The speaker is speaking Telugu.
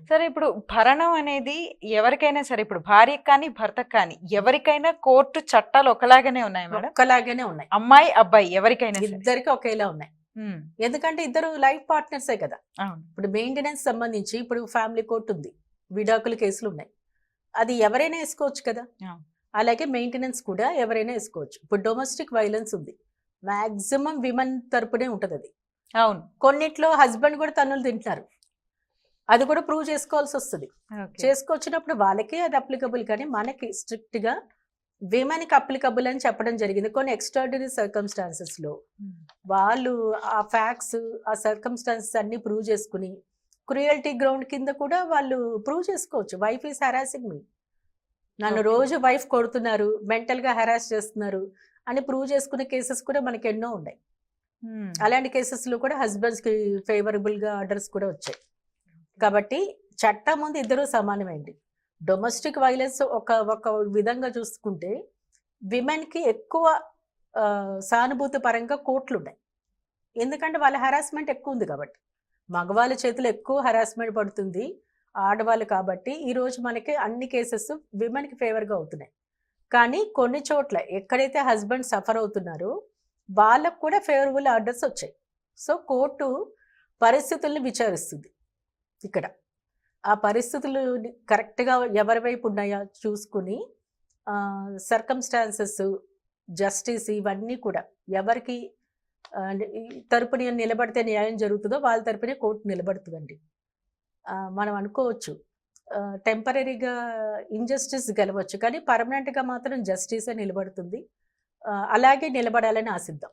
సరే ఇప్పుడు భరణం అనేది ఎవరికైనా సరే ఇప్పుడు భార్యకు కానీ భర్తకు కానీ ఎవరికైనా కోర్టు చట్టాలు ఒకలాగానే ఉన్నాయి మేడం. ఒక్కలాగానే ఉన్నాయి, అమ్మాయి అబ్బాయి ఎవరికైనా సరే. ఇద్దరికి ఒకేలా ఉన్నాయి. ఎందుకంటే ఇద్దరు లైఫ్ పార్ట్నర్సే కదా. అవును. ఇప్పుడు మెయింటెనెన్స్ సంబంధించి ఇప్పుడు ఫ్యామిలీ కోర్టు ఉంది, విడాకుల కేసులు ఉన్నాయి, అది ఎవరైనా వేసుకోవచ్చు కదా. అవును. అలాగే మెయింటెనెన్స్ కూడా ఎవరైనా వేసుకోవచ్చు. ఇప్పుడు డొమెస్టిక్ వైలెన్స్ ఉంది, మాక్సిమం విమెన్ తరపునే ఉంటది అది. అవును. కొన్నిట్లో హస్బెండ్ కూడా తన్నులు తింటున్నారు, అది కూడా ప్రూవ్ చేసుకోవాల్సి వస్తుంది. ఓకే. చేసుకొచ్చినప్పుడు వాళ్ళకే అది అప్లికబుల్, కానీ మనకి స్ట్రిక్ట్ గా విమెన్కి అప్లికబుల్ అని చెప్పడం జరిగింది. కొన్ని ఎక్స్ట్రాడినరీ సర్కమ్స్టాన్సెస్ లో వాళ్ళు ఆ ఫ్యాక్ట్స్ ఆ సర్కమ్స్టాన్సెస్ అన్ని ప్రూవ్ చేసుకుని క్రూయల్టీ గ్రౌండ్ కింద కూడా వాళ్ళు ప్రూవ్ చేసుకోవచ్చు. వైఫ్ ఈస్ హెరాసింగ్ మీ, నన్ను Okay. రోజు వైఫ్ కొడుతున్నారు, మెంటల్ గా హెరాస్ చేస్తున్నారు అని ప్రూవ్ చేసుకునే కేసెస్ కూడా మనకి ఎన్నో ఉన్నాయి. అలాంటి కేసెస్ లో కూడా హస్బెండ్స్ కి ఫేవరబుల్ గా ఆర్డర్స్ కూడా వచ్చాయి. కాబట్టి చట్టం ముందు ఇద్దరు సమానమైంది. డొమెస్టిక్ వైలెన్స్ ఒక విధంగా చూసుకుంటే విమెన్ కి ఎక్కువ సానుభూతి పరంగా కోర్టులు ఉన్నాయి, ఎందుకంటే వాళ్ళ హెరాస్మెంట్ ఎక్కువ ఉంది కాబట్టి. మగవాళ్ళ చేతిలో ఎక్కువ హెరాస్మెంట్ పడుతుంది ఆడవాళ్ళు కాబట్టి ఈరోజు మనకి అన్ని కేసెస్ విమెన్కి ఫేవర్గా అవుతున్నాయి. కానీ కొన్ని చోట్ల ఎక్కడైతే హస్బెండ్ సఫర్ అవుతున్నారో వాళ్ళకు కూడా ఫేవరబుల్ ఆర్డర్స్ వచ్చాయి. సో కోర్టు పరిస్థితుల్ని విచారిస్తుంది. ఇక్కడ ఆ పరిస్థితులు కరెక్ట్గా ఎవరి వైపు ఉన్నాయా చూసుకుని సర్కమ్స్టాన్సెస్, జస్టిస్ ఇవన్నీ కూడా ఎవరికి తరపున నిలబడితే న్యాయం జరుగుతుందో వాళ్ళ తరపునే కోర్టు నిలబడుతుందండి. మనం అనుకోవచ్చు టెంపరీగా ఇంజస్టిస్ గెలవచ్చు, కానీ పర్మనెంట్గా మాత్రం జస్టిసే నిలబడుతుంది. అలాగే నిలబడాలని ఆశిద్దాం.